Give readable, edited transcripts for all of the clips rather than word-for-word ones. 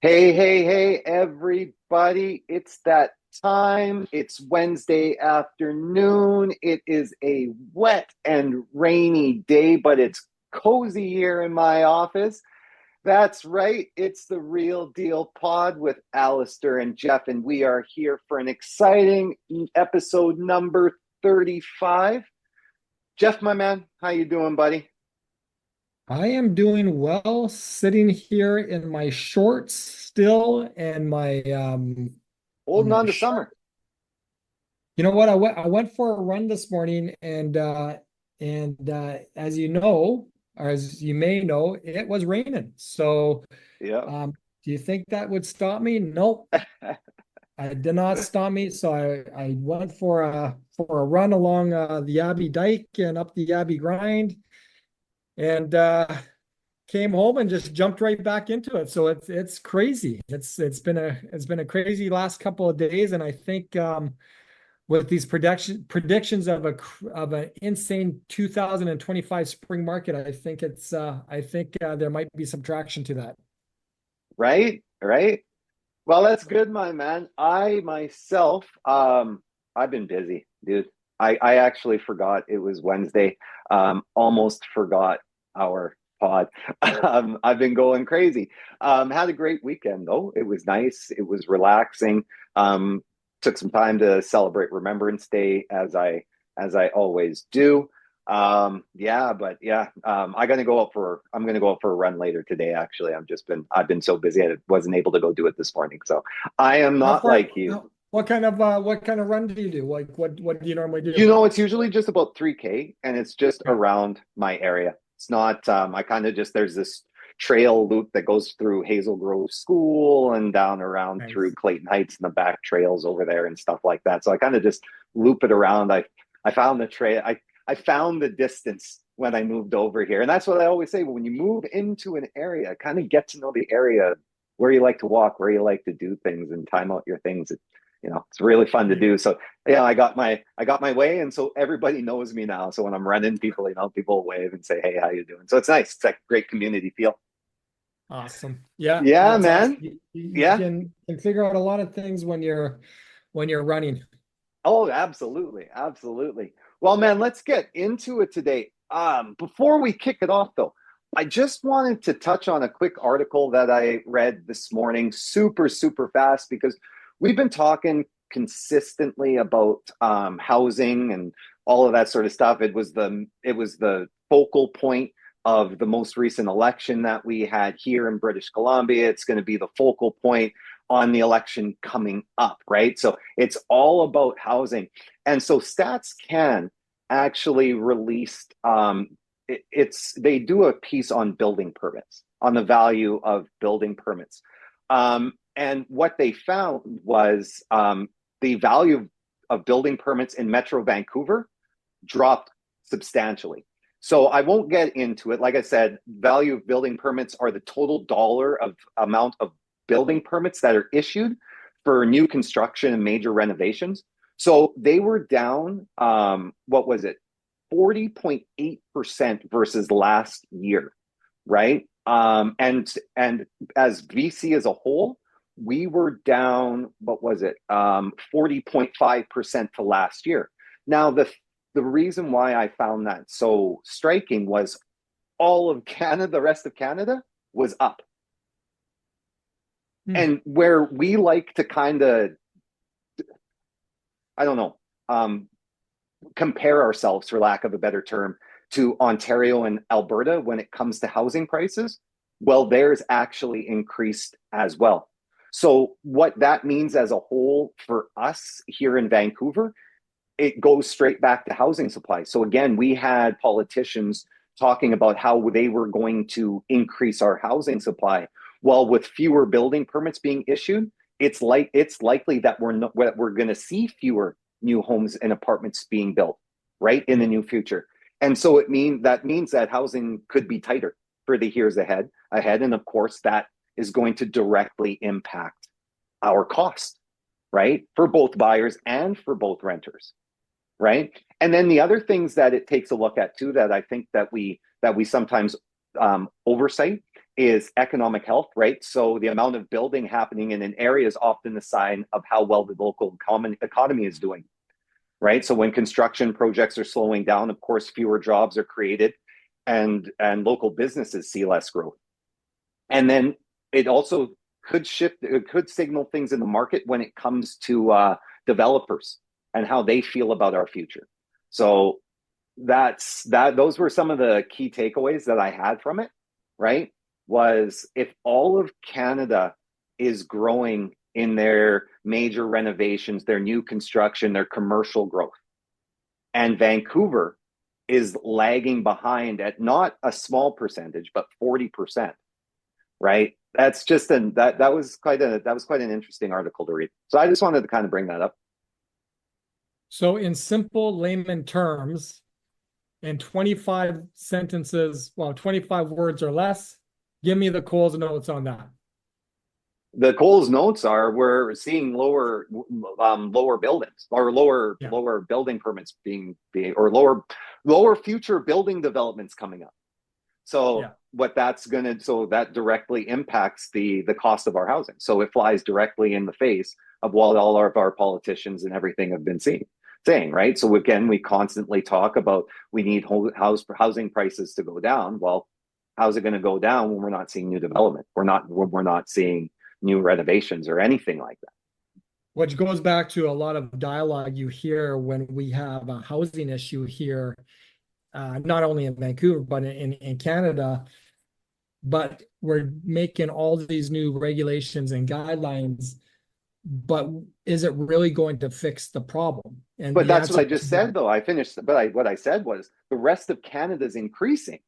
Hey, hey, hey, everybody. It's that time. It's Wednesday afternoon. It is a wet and rainy day, but it's cozy here in my office. That's right. It's the Real Deal Pod with Allister and Geoff, and we are here for an exciting episode number 35. Geoff, my man, how you doing, buddy? I am doing well, sitting here in my shorts still and my Holding on to shirt. summer. You know what? I went for a run this morning and as you know, or as you may know, it was raining. So Yeah. um do you think that would stop me? Nope. It did not stop me. So I went for a run along the Abbey Dike and up the Abbey Grind and came home and just jumped right back into it. So it's crazy. It's been a crazy last couple of days, and I think with these predictions of an insane 2025 spring market, I think there might be some traction to that. Right? Right? Well, that's good, my man. I myself, I've been busy, dude. I actually forgot it was Wednesday. Almost forgot our pod. I've been going crazy. Had a great weekend though. It was nice. It was relaxing. Took some time to celebrate Remembrance Day as I always do. Yeah, but yeah, I'm gonna go out for a run later today. Actually, I've been so busy I wasn't able to go do it this morning. So I am How not far? like you. What kind of run do you do? Like what do you normally do? It's usually just about 3K and it's just Okay. around my area. It's not, I kind of just, there's this trail loop that goes through Hazel Grove School and down around through Nice. Clayton Heights and the back trails over there and stuff like that. So I kind of just loop it around. I found the trail. I found the distance when I moved over here. And that's what I always say. When you move into an area, kind of get to know the area where you like to walk, where you like to do things and time out your things. It's really fun to do. So yeah, I got my way, and so everybody knows me now. So when I'm running, people wave and say, "Hey, how you doing?" So it's nice. It's like great community feel. Awesome. Yeah, Yeah, that's awesome. man. You Yeah. can figure out a lot of things when you're running. Oh, absolutely, absolutely. Well, man, let's get into it today. Before we kick it off, though, I just wanted to touch on a quick article that I read this morning, super, super fast, because we've been talking consistently about housing and all of that sort of stuff. It was the focal point of the most recent election that we had here in British Columbia. It's going to be the focal point on the election coming up, right? So it's all about housing. And so Stats Can actually released it's they do a piece on building permits, on the value of building permits. And what they found was the value of building permits in Metro Vancouver dropped substantially. So I won't get into it. Like I said, value of building permits are the total dollar of amount of building permits that are issued for new construction and major renovations. So they were down, what was it, 40.8% versus last year, right? And as VC as a whole, we were down, what was it, 40.5% to last year. Now, the reason why I found that so striking was all of Canada, the rest of Canada was up. Hmm. And where we like to kind of, I don't know, compare ourselves, for lack of a better term, to Ontario and Alberta when it comes to housing prices, well, theirs actually increased as well. So, what that means as a whole for us here in Vancouver, it goes straight back to housing supply. So again, we had politicians talking about how they were going to increase our housing supply. Well, with fewer building permits being issued, it's likely that we're going to see fewer new homes and apartments being built right in the Yeah. new future. And so that means that housing could be tighter for the years ahead, and of course that is going to directly impact our cost, right, for both buyers and for both renters, right? And then the other things that it takes a look at too, that I think that we sometimes oversight, is economic health, right? So the amount of building happening in an area is often a sign of how well the local economy is doing, right? So when construction projects are slowing down, of course, fewer jobs are created, and local businesses see less growth. And then it also could shift, it could signal things in the market when it comes to developers and how they feel about our future. So those were some of the key takeaways that I had from it, right? Was if all of Canada is growing in their major renovations, their new construction, their commercial growth, and Vancouver is lagging behind at not a small percentage, but 40%, right? That's just that was quite an interesting article to read. So I just wanted to kind of bring that up. So in simple layman terms, in 25 sentences, well, 25 words or less, give me the Coles notes on that. The Coles notes are we're seeing lower buildings or lower building permits being or lower future building developments coming up. So what that's gonna so that directly impacts the cost of our housing. So it flies directly in the face of what all of our politicians and everything have been saying, right? So again, we constantly talk about we need housing prices to go down. Well, how's it going to go down when we're not seeing new development? We're not seeing new renovations or anything like that. Which goes back to a lot of dialogue you hear when we have a housing issue here, not only in Vancouver, but in Canada. But we're making all these new regulations and guidelines, but is it really going to fix the problem? And but that's what I just said, though. I finished, but what I said was the rest of Canada's increasing.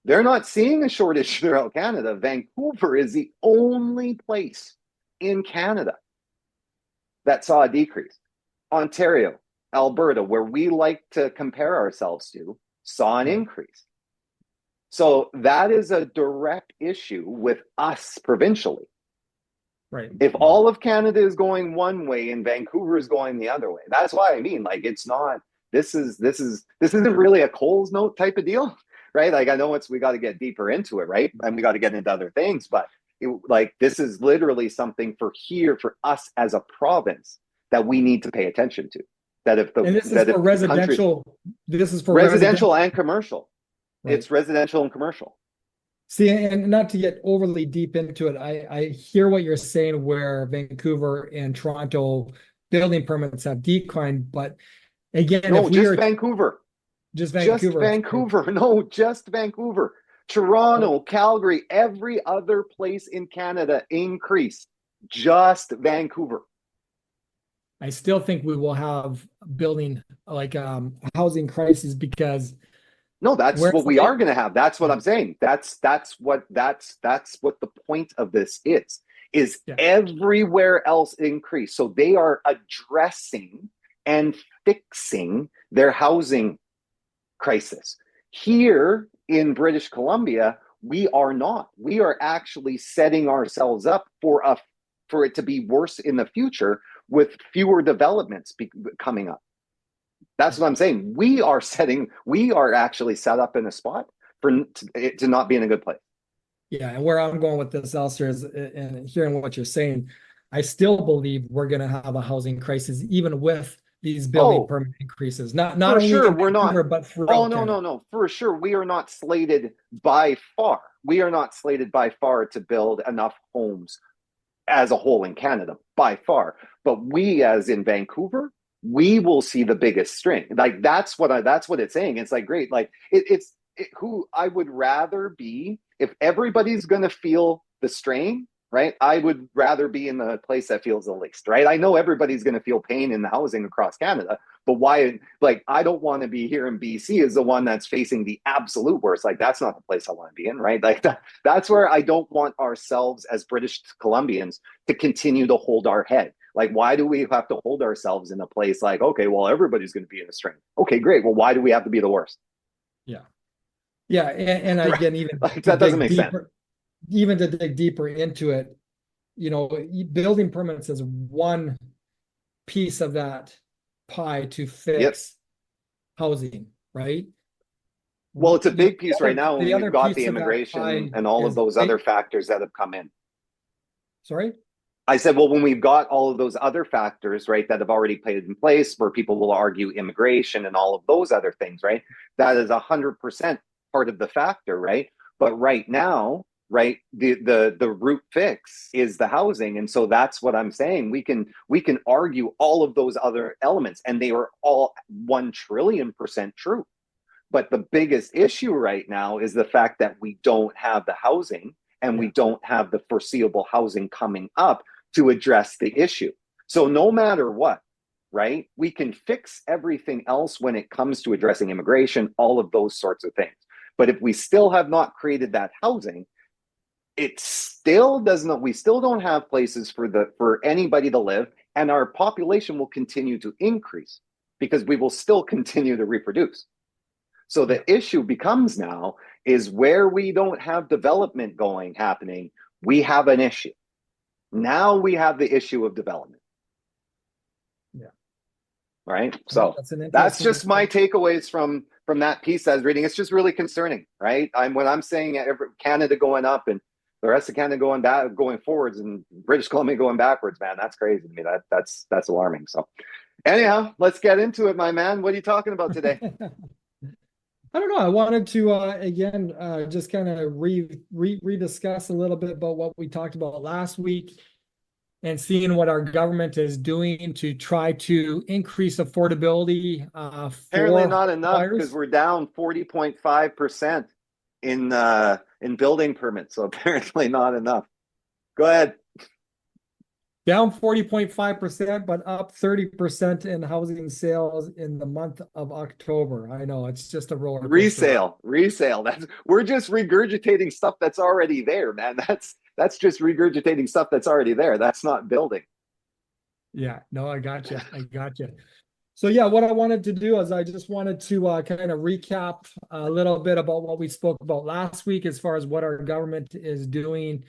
They're not seeing a shortage throughout Canada. Vancouver is the only place in Canada that saw a decrease. Ontario, Alberta, where we like to compare ourselves to, saw an increase. So that is a direct issue with us provincially. Right. If all of Canada is going one way and Vancouver is going the other way, that's why I mean, like, it's not. This isn't really a Coles note type of deal, right? Like, I know we got to get deeper into it, right? And we got to get into other things, but this is literally something for us as a province that we need to pay attention to. That if this is for residential, residential and commercial. Right. It's residential and commercial. See, and not to get overly deep into it, I hear what you're saying where Vancouver and Toronto building permits have declined, but again, no, just Vancouver. Just Vancouver. No, just Vancouver. Toronto, Calgary, every other place in Canada increased. Just Vancouver. I still think we will have building like housing crisis because no, that's what we are going to have. That's what I'm saying. That's what the point of this is everywhere else increase. So they are addressing and fixing their housing crisis. Here in British Columbia, we are not. We are actually setting ourselves up for it to be worse in the future with fewer developments coming up. That's what I'm saying. We are actually set up in a spot for it to not be in a good place. Yeah, and where I'm going with this, Alistair, is and hearing what you're saying, I still believe we're going to have a housing crisis even with these building permit increases. Not only sure, in Vancouver, but throughout Canada. No. For sure, we are not slated by far. We are not slated by far to build enough homes as a whole in Canada, by far. But we, as in Vancouver, we will see the biggest strain. Like that's what it's saying. It's like, great. Like who I would rather be if everybody's going to feel the strain, right? I would rather be in the place that feels the least, right? I know everybody's going to feel pain in the housing across Canada, but why? Like, I don't want to be here in BC as the one that's facing the absolute worst. Like, that's not the place I want to be in, right? Like that's where I don't want ourselves as British Columbians to continue to hold our head. Like, why do we have to hold ourselves in a place like, okay, well, everybody's going to be in a strain. Okay, great. Well, why do we have to be the worst? Yeah. Yeah. And again, even like, that doesn't make sense. Even to dig deeper into it, building permits is one piece of that pie to fix housing, right? Well, it's a The big piece right now when the we've other got the piece of that immigration pie and all of is those other factors that have come in. sorry? I said, well, when we've got all of those other factors, right, that have already played in place, where people will argue immigration and all of those other things, right, that is 100% part of the factor, right? But right now, right, the root fix is the housing, and so that's what I'm saying. We can argue all of those other elements, and they are all 1 trillion% true. But the biggest issue right now is the fact that we don't have the housing and we Yeah. don't have the foreseeable housing coming up to address the issue. So no matter what, right, we can fix everything else when it comes to addressing immigration, all of those sorts of things. But if we still have not created that housing, it still doesn't, we still don't have places for anybody to live, and our population will continue to increase because we will still continue to reproduce. So Yeah. the issue becomes now is where we don't have development happening, we have an issue. Now we have the issue of development, Yeah. right? Well, So that's an that's interesting just my takeaways from that piece I was reading. It's just really concerning, right? When I'm saying Canada going up and the rest of Canada going back, going forwards, and British Columbia going backwards, man, that's crazy to me. That's alarming. So anyhow, let's get into it, my man. What are you talking about today? I don't know. I wanted to again just kind of rediscuss a little bit about what we talked about last week and seeing what our government is doing to try to increase affordability Apparently for not enough because buyers. we're down 40.5% in building permits. So apparently not enough. Go ahead. Down 40.5%, but up 30% in housing sales in the month of October. I know it's just a roller coaster ride. Resale. That's We're just regurgitating stuff that's already there, man. That's just regurgitating stuff that's already there. That's not building. Yeah, no, I got you. I got you. So yeah, what I wanted to do is I just wanted to kind of recap a little bit about what we spoke about last week as far as what our government is doing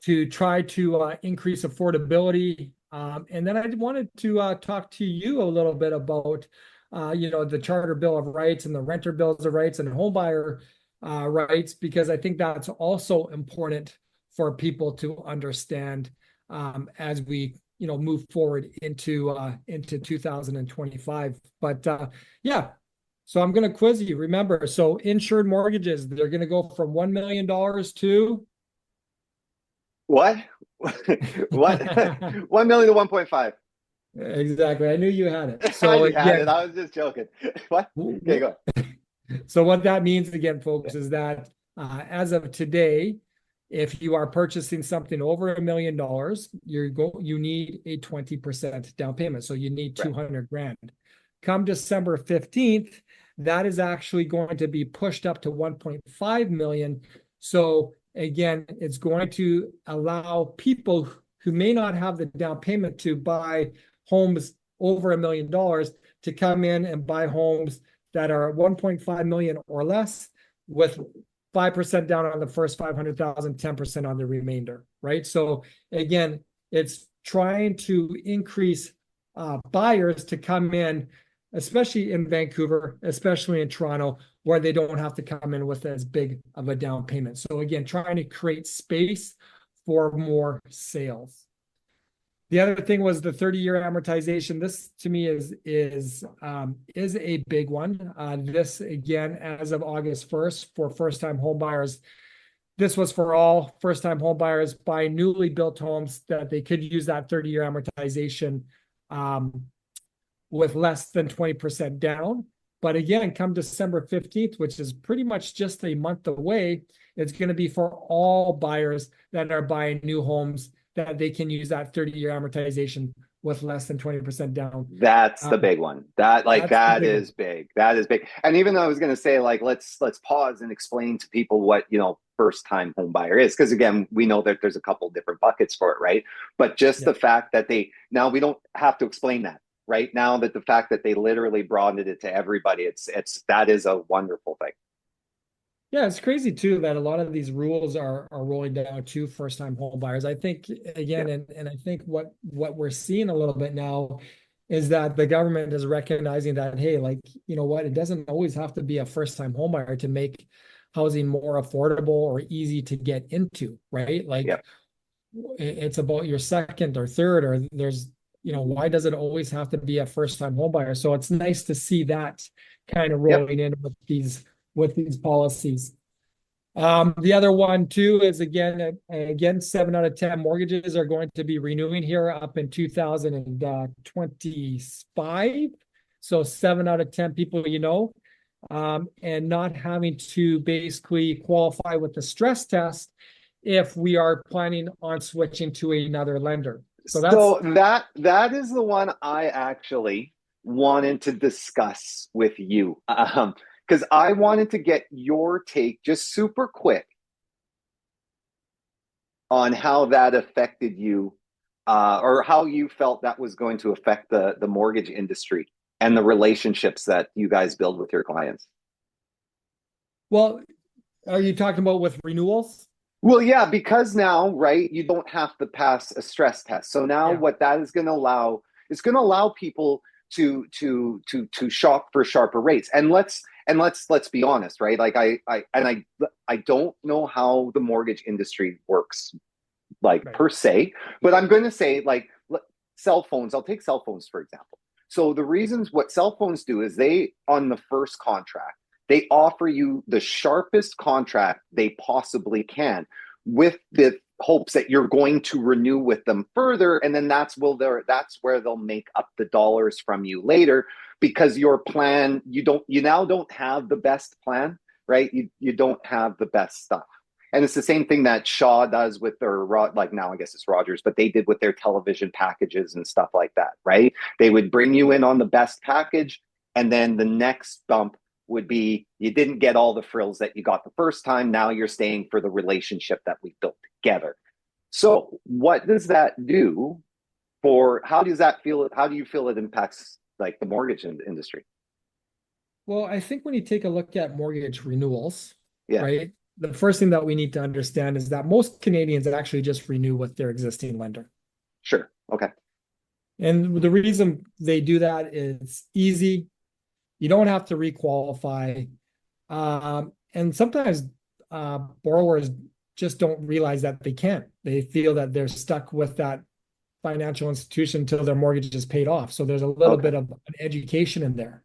to try to increase affordability. And then I wanted to talk to you a little bit about, the Charter Bill of Rights and the Renter Bills of Rights and homebuyer rights, because I think that's also important for people to understand as we, move forward into 2025. But yeah, so I'm going to quiz you. Remember, so insured mortgages, they're going to go from $1 million to What? What? 1 million to 1.5. exactly. I knew you had it. I So had it. again, I was just joking. What? Okay, go so what that means again, folks, is that as of today, if you are purchasing something over $1 million, you need a 20% down payment. So you need ahead. 200 grand. Come December 15th, that is actually going to be pushed up to 1.5 million. So again, it's going to allow people who may not have the down payment to buy homes over $1 million to come in and buy homes that are 1.5 million or less with 5% down on the first 500,000, 10% on the remainder, right? So again, it's trying to increase buyers to come in, especially in Vancouver, especially in Toronto, where they don't have to come in with as big of a down payment. So again, trying to create space for more sales. The other thing was the 30-year amortization. This to me is a big one. This again, as of August 1st, for first-time home buyers, this was for all first-time home buyers buying newly built homes that they could use that 30-year amortization with less than 20% down. But again, come December 15th, which is pretty much just a month away, it's going to be for all buyers that are buying new homes that they can use that 30-year amortization with less than 20% down. That's the big one. That Big one. is big. That is big. And even though I was going to say, like, let's pause and explain to people what, first time home buyer is, because again, we know that there's a couple different buckets for it, right? But just the fact that now we don't have to explain that, right? Now that the fact that they literally broadened it to everybody, that is a wonderful thing. Yeah, it's crazy too that a lot of these rules are rolling down to first time home buyers. I think again, Yeah. and I think what we're seeing a little bit now is that the government is recognizing that, hey, like, you know what, it doesn't always have to be a first-time homebuyer to make housing more affordable or easy to get into, right? Like Yep. it's about your second or third, or there's, you know, why does it always have to be a first-time homebuyer? So it's nice to see that kind of Yep. rolling in with these policies. The other one too is again, 7 out of 10 mortgages are going to be renewing here up in 2025. So 7 out of 10 people, you know, and not having to basically qualify with the stress test if we are planning on switching to another lender. So that's So that is the one I actually wanted to discuss with you. Because I wanted to get your take just super quick on how that affected you, or how you felt that was going to affect the mortgage industry and the relationships that you guys build with your clients. well, are you talking about with renewals? Well, yeah, because now, right, you don't have to pass a stress test. So now Yeah. what that is going to allow is going to allow people to shop for sharper rates. And let's be honest, right? Like I don't know how the mortgage industry works, like Right. per se, but I'm going to say like cell phones. I'll take cell phones for example. So the reasons what cell phones do is they on the first contract they offer you the sharpest contract they possibly can with the hopes that you're going to renew with them further, and then that's where they'll make up the dollars from you later, because your plan you now don't have the best plan, right? You don't have the best stuff. And it's the same thing that Shaw does with their, like now I guess it's Rogers, but they did with their television packages and stuff like that, right? They would bring you in on the best package, and then the next bump would be you didn't get all the frills that you got the first time. Now you're staying for the relationship that we built together. So what does that do for, how does that feel? How do you feel it impacts like the mortgage industry? Well, I think when you take a look at mortgage renewals, Yeah, right, the first thing that we need to understand is that most Canadians actually just renew with their existing lender. sure. Okay. And the reason they do that is easy. You don't have to requalify. And sometimes borrowers just don't realize that they can't. They feel that they're stuck with that financial institution until their mortgage is paid off. So there's a little Okay. bit of an education in there.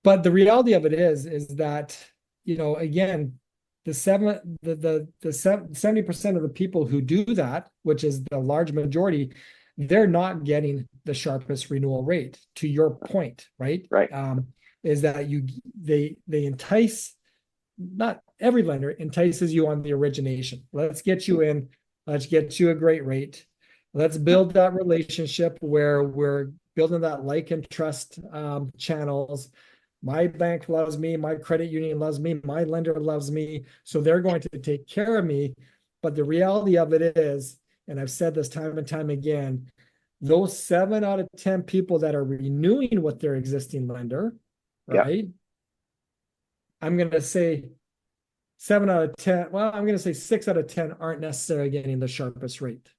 But the reality of it is that, you know, again, the 70% of the people who do that, which is the large majority, they're not getting the sharpest renewal rate. To your point, right? Right. Is that they entice, not every lender entices you on the origination. Let's get you in, let's get you a great rate. Let's build that relationship where we're building that like and trust channels. My bank loves me, my credit union loves me, my lender loves me, so they're going to take care of me. But the reality of it is, and I've said this time and time again, those 7 out of 10 people that are renewing with their existing lender, Yeah. right? I'm going to say 7 out of 10. Well, I'm going to say 6 out of 10 aren't necessarily getting the sharpest rate,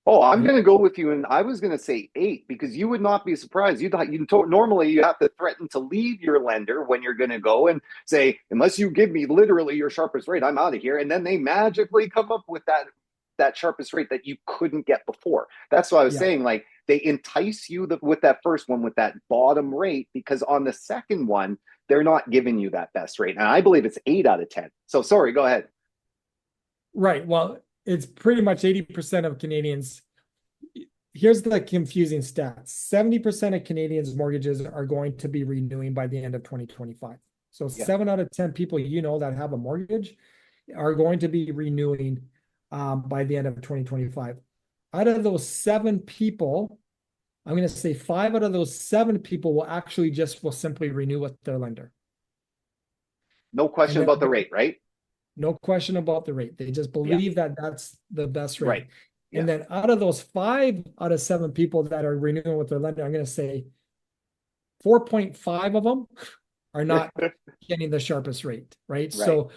Oh, I'm right? going to go with you, and I was going to say eight because you would not be surprised. Normally you have to threaten to leave your lender when you're going to go and say, unless you give me literally your sharpest rate, I'm out of here. And then they magically come up with that sharpest rate that you couldn't get before. That's what I was Yeah. saying. Like they entice you with that first one with that bottom rate, because on the second one they're not giving you that best rate. And I believe it's 8 out of 10. So sorry, go ahead. Right. Well, it's pretty much 80% of Canadians. Here's the confusing stats. 70% of Canadians' mortgages are going to be renewing by the end of 2025. So Yeah. 7 out of 10 people you know that have a mortgage are going to be renewing by the end of 2025. Out of those 7 people, I'm going to say 5 out of those 7 people will simply renew with their lender. No And question then about the rate, right? no question about the rate. They just Yeah. believe that that's the best rate. Right. And Yeah. then out of those 5 out of 7 people that are renewing with their lender, I'm going to say 4.5 of them are not getting the sharpest rate, right? Right. So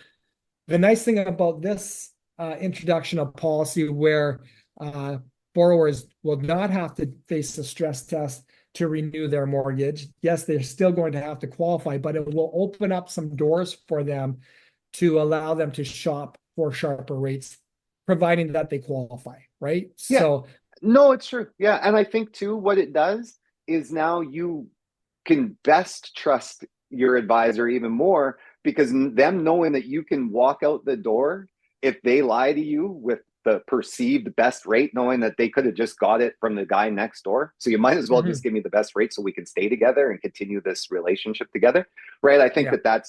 the nice thing about this introduction of policy where uh, borrowers will not have to face a stress test, to renew their mortgage. Yes, they're still going to have to qualify, but it will open up some doors for them to allow them to shop for sharper rates, providing that they qualify, right? Yeah. So, No, it's true. Yeah. And I think too, what it does is now you can best trust your advisor even more because them knowing that you can walk out the door if they lie to you with the perceived best rate, knowing that they could have just got it from the guy next door. So you might as well just give me the best rate so we can stay together and continue this relationship together. Right. I think yeah.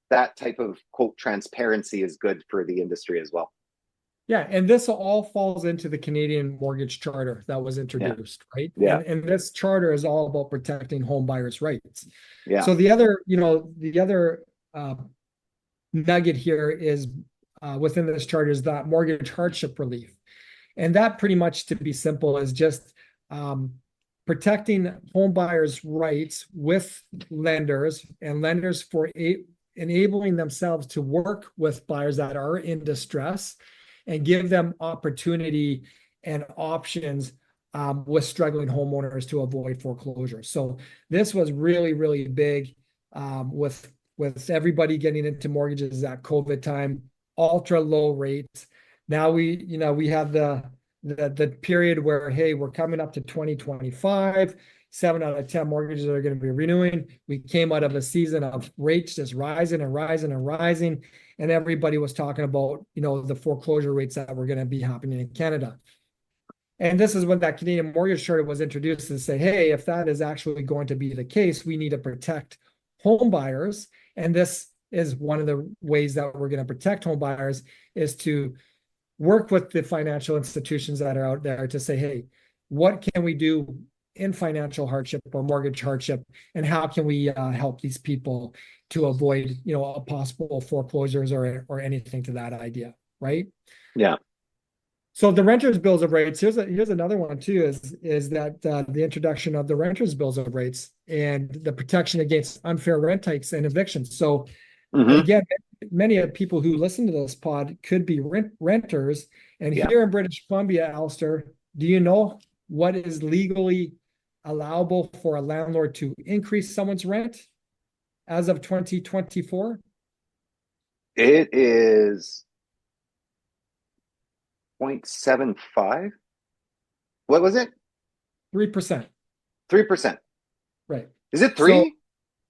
that type of quote transparency is good for the industry as well. Yeah, and this all falls into the Canadian Mortgage Charter that was Yeah. introduced, right? Yeah. And this charter is all about protecting home buyers' rights. Yeah. So the other nugget here is within this charter is that mortgage hardship relief. And that pretty much, to be simple, is just protecting home buyers' rights with lenders and lenders for enabling themselves to work with buyers that are in distress and give them opportunity and options with struggling homeowners to avoid foreclosure. So this was really, really big with everybody getting into mortgages at COVID time, ultra low rates. Now we have the period where, hey, we're coming up to 2025. 7 out of 10 mortgages are going to be renewing. We came out of a season of rates just rising and rising and rising. And everybody was talking about, the foreclosure rates that were going to be happening in Canada. And this is when that Canadian Mortgage Charter was introduced to say, hey, if that is actually going to be the case, we need to protect home buyers. And this is one of the ways that we're going to protect home buyers is to work with the financial institutions that are out there to say, hey, what can we do in financial hardship or mortgage hardship, and how can we help these people to avoid, a possible foreclosures or anything to that idea, right? Yeah. So the renters' bills of rights. Here's another one too. Is that the introduction of the renters' bills of rights and the protection against unfair rent hikes and evictions. So again, many of the people who listen to this pod could be renters. And here in British Columbia, Allister, do you know what is legally allowable for a landlord to increase someone's rent as of 2024? It is 0.75. What was it? 3%. 3%. Right. Is it 3?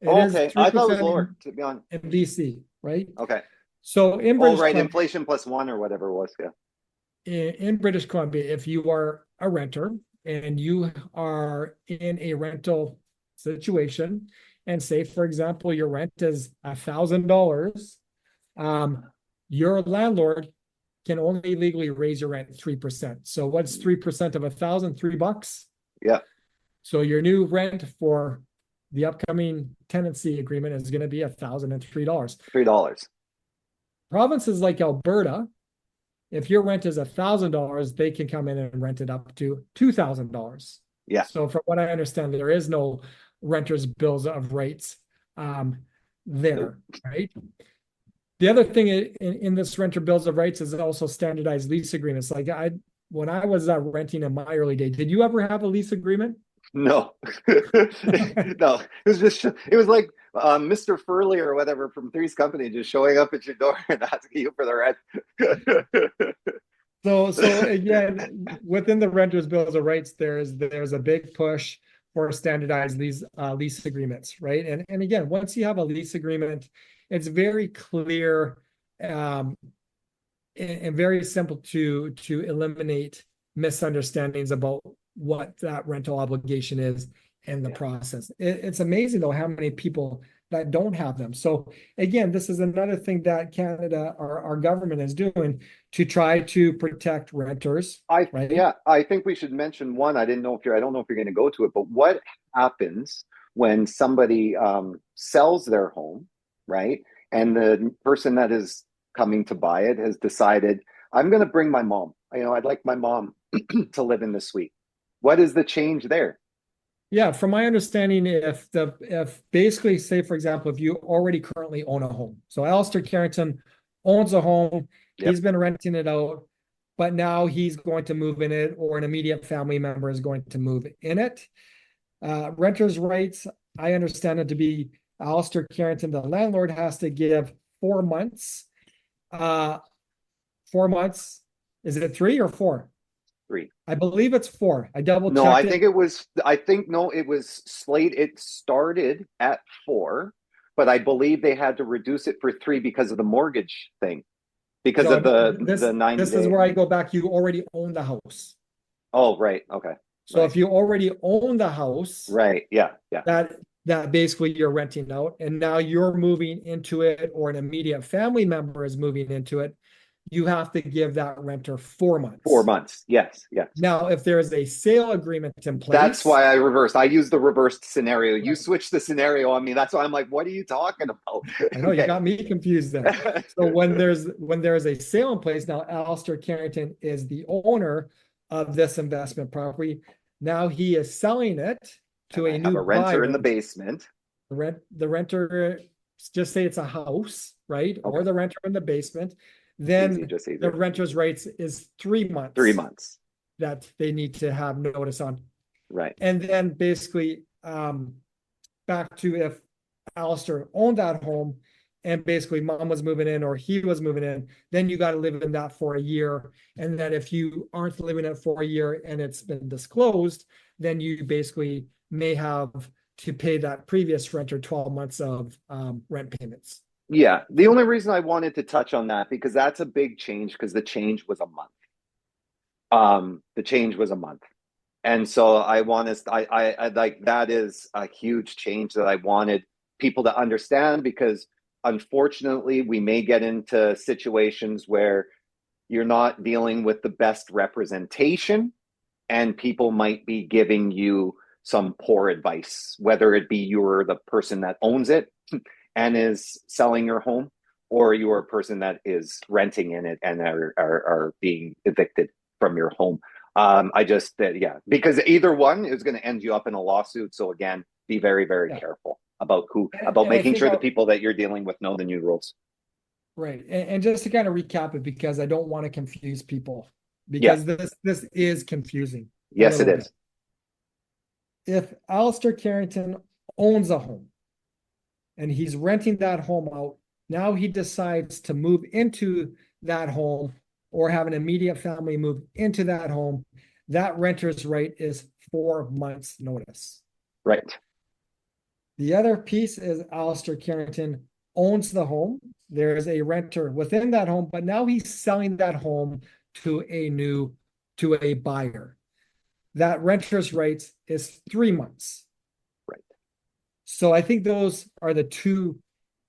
So okay. I thought it was lower, to be honest. In BC, right? Okay. So in British right. Columbia, Inflation plus 1 or whatever it was. Yeah. In British Columbia, if you are a renter and you are in a rental situation, and say, for example, your rent is $1,000, your landlord can only legally raise your rent 3%. So what's 3% of 1,000? $3. Yeah. So your new rent for the upcoming tenancy agreement is going to be $1,003. $3. Provinces like Alberta, if your rent is $1,000, they can come in and rent it up to $2,000. Yeah. So from what I understand, there is no renters' bills of rights there, right? The other thing in this renter bills of rights is also standardized lease agreements. Like when I was renting in my early days, did you ever have a lease agreement? No. No. It was like Mr. Furley or whatever from Three's Company just showing up at your door and asking you for the rent. So again, within the renters' bills of rights, there's a big push for standardized lease agreements, right? And again, once you have a lease agreement, it's very clear and very simple to eliminate misunderstandings about what that rental obligation is and the process. It's amazing though how many people that don't have them. So again, this is another thing that Canada, our government is doing to try to protect renters. Right? Yeah, I think we should mention one. I don't know if you're going to go to it, but what happens when somebody sells their home, right? And the person that is coming to buy it has decided, I'm going to bring my mom. I'd like my mom to live in the suite. What is the change there? Yeah, from my understanding, if basically, say, for example, if you already currently own a home. So Allister Carrington owns a home. Yep. He's been renting it out. but now he's going to move in it, or an immediate family member is going to move in it. Renters' rights, I understand it to be Alistair Carrington, the landlord has to give 4 months. 4 months. Is it 3 or 4? 3. I believe it's 4. I double No, I checked think it. it was, I think, no, it was slate. It started at 4, but I believe they had to reduce it for 3 because of the mortgage thing, because So of the this is 90-day. where I go back. You already own the house. Oh, right. Okay. So Right. if you already own the house, Right. Yeah. Yeah. that basically you're renting out, and now you're moving into it, or an immediate family member is moving into it, you have to give that renter 4 4 months. months. Yes. Yes. Now, if there is a sale agreement in That's place, why I reversed. I used the reversed scenario. You right, switched the scenario on me. That's why I'm like, what are you talking about? I know you Okay. got me confused there. So when there's a sale in place, now Alistair Carrington is the owner of this investment property. Now he is selling it And to I a have new a renter in buyer. the basement. The renter, just say it's a house, right? Or Okay. the renter in the basement. It's easy, Then just the easier. renter's rights is 3 months 3 months. that they need to have notice on. Right. And then basically, back to if Alistair owned that home and basically mom was moving in or he was moving in, then you got to live in that for a year. And then if you aren't living in it for a year and it's been disclosed, then you basically may have to pay that previous renter 12 months of rent payments. Yeah. The only reason I wanted to touch on that because that's a big change because the change was a month. The change was a month. And so I want to, I like that is a huge change that I wanted people to understand because unfortunately we may get into situations where you're not dealing with the best representation and people might be giving you some poor advice, whether it be you're the person that owns it and is selling your home, or you're a person that is renting in it and are being evicted from your home. I just, yeah, because either one is going to end you up in a lawsuit. So again, be very, very Yeah. careful about about And I making think sure the people that you're dealing with know the new rules. right. And just to kind of recap it, because I don't want to confuse people, Yeah. because this is confusing a Yes, it little bit. is. If Alistair Carrington owns a home and he's renting that home out, now he decides to move into that home or have an immediate family move into that home, that renter's right is 4 months notice. Right. The other piece is Alistair Carrington owns the home. There is a renter within that home, but now he's selling that home to a buyer. That renter's rights is 3 months. Right. So I think those are the two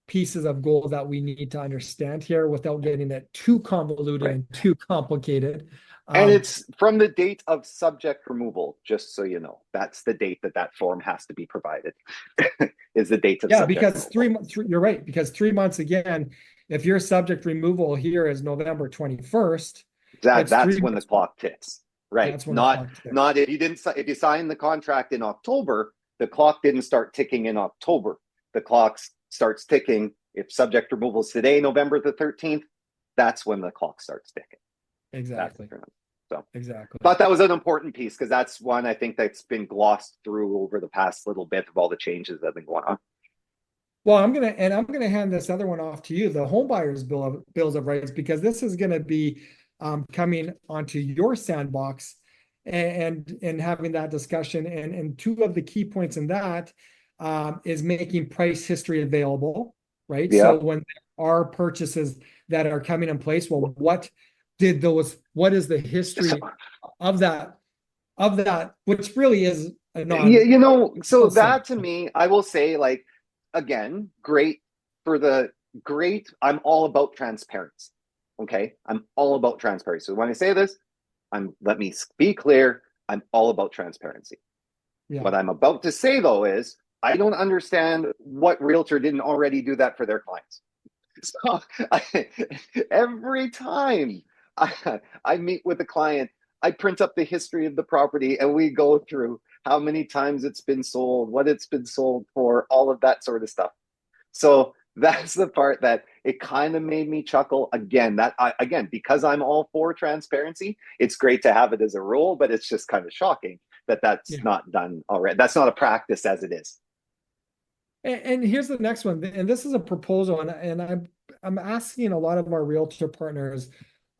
pieces of gold that we need to understand here without getting it too convoluted Right. and too complicated. And Um, it's from the date of subject removal, just so you know. That's the date that that form has to be provided, is the date of yeah, subject because removal. 3 months, you're right, because 3 months again, if your subject removal here is November 21st, it's That's three when the months. clock ticks. Right. That's when the clock ticks. Not if you didn't if you signed the contract in October, the clock didn't start ticking in October. The clock starts ticking if subject removal is today, November the 13th, that's when the clock starts ticking. That's Exactly. so Exactly. thought that was an important piece because that's one I think that's been glossed through over the past little bit of all the changes that have been going on. Well, I'm gonna hand this other one off to you, the home buyers bills of rights, because this is gonna be coming onto your sandbox and having that discussion. And two of the key points in that is making price history available, right? Yeah. So when there are purchases that are coming in place, well, what is the So, history of that, which really is a yeah, non so concept. that to me, I will say, like, again, great for the great. I'm all about transparency. Okay. I'm all about transparency. So when I say this, let me be clear. I'm all about transparency. Yeah. What I'm about to say though is I don't understand what realtor didn't already do that for their clients. So every time I meet with a client, I print up the history of the property and we go through how many times it's been sold, what it's been sold for, all of that sort of stuff. So that's the part that it kind of made me chuckle. Again, again, because I'm all for transparency, it's great to have it as a rule, but it's just kind of shocking that that's Yeah. not done already. That's not a practice as it is. And here's the next one, and this is a proposal, and I'm asking a lot of our realtor partners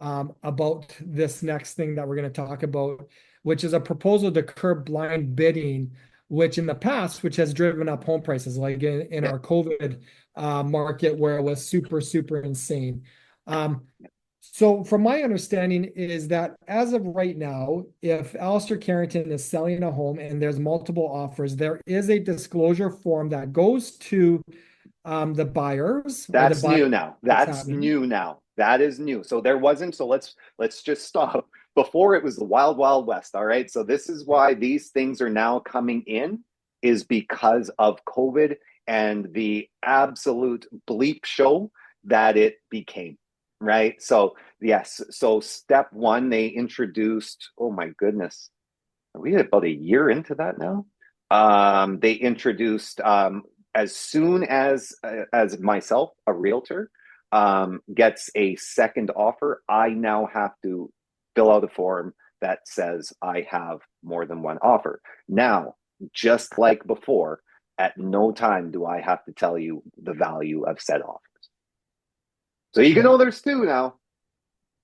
about this next thing that we're going to talk about, which is a proposal to curb blind bidding, which in the past, which has driven up home prices, like in Yeah. our COVID market where it was super, super insane. Um, so from my understanding is that as of right now, if Alistair Carrington is selling a home and there's multiple offers, there is a disclosure form that goes to the buyers or the That's buyer new now. that's That's happening. new now. That is new. So there wasn't. So let's just stop. Before it was the wild, wild west. All right. So this is why these things are now coming in, is because of COVID and the absolute bleep show that it became. Right. So yes. So step one, they introduced. Oh my goodness, are we about a year into that now? They introduced as soon as myself, a realtor, gets a second offer, I now have to fill out a form that says I have more than one offer. Now, just like before, at no time do I have to tell you the value of said offers. So you can Yeah. know there's two now.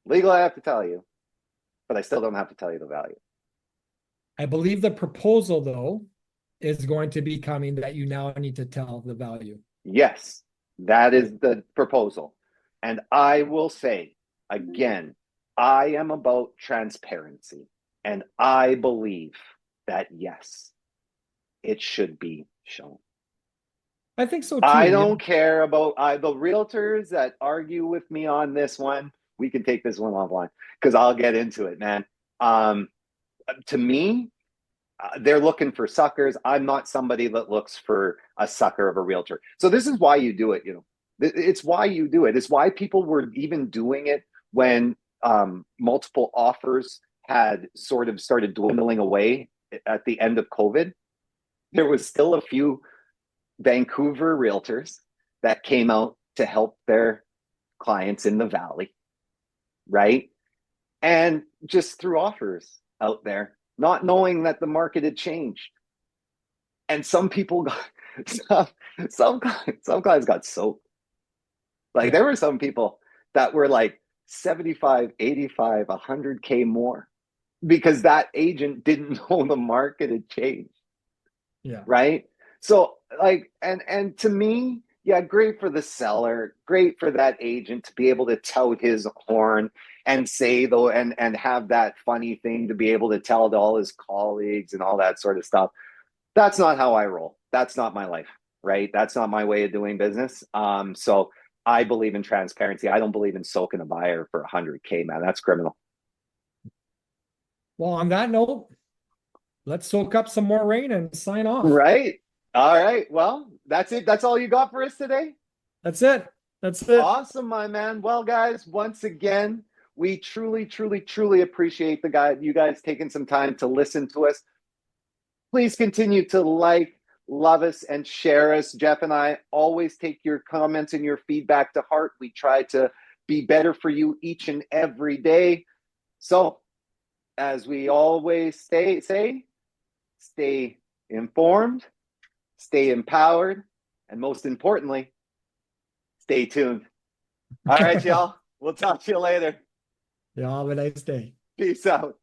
Legally, I have to tell you, but I still don't have to tell you the value. I believe the proposal, though, is going to be coming that you now need to tell the value. Yes, that Right. is the proposal. And I will say again, I am about transparency. And I believe that, yes, it should be shown. I think so I too. don't care about the realtors that argue with me on this one. We can take this one offline because I'll get into it, man. Um, to me, they're looking for suckers. I'm not somebody that looks for a sucker of a realtor. So this is why you do it. It's why you do it. It's why people were even doing it when multiple offers had sort of started dwindling away at the end of COVID. There was still a few Vancouver realtors that came out to help their clients in the valley, right? And just threw offers out there, not knowing that the market had changed. And some people got some some some guys got soaked. Like Yeah. there were some people that were like 75, 85, 100K more because that agent didn't know the market had changed, Yeah. right? So like and to me, yeah, great for the seller, great for that agent to be able to tout his horn and say though and have that funny thing to be able to tell to all his colleagues and all that sort of stuff. That's not how I roll. That's not my life, right? That's not my way of doing business. So I believe in transparency. I don't believe in soaking a buyer for 100K, man. That's criminal. Well, on that note, let's soak up some more rain and sign off. Right. All right. Well, that's it. That's all you got for us today. That's it. That's it. Awesome, my man. Well, guys, once again, we truly, truly, truly appreciate you guys taking some time to listen to us. Please continue to like, love us, and share us. Geoff and I always take your comments and your feedback to heart. We try to be better for you each and every day. So, as we always say, stay informed, stay empowered, and most importantly, stay tuned. All right, y'all. We'll talk to you later. Yeah, have a nice day. Peace out.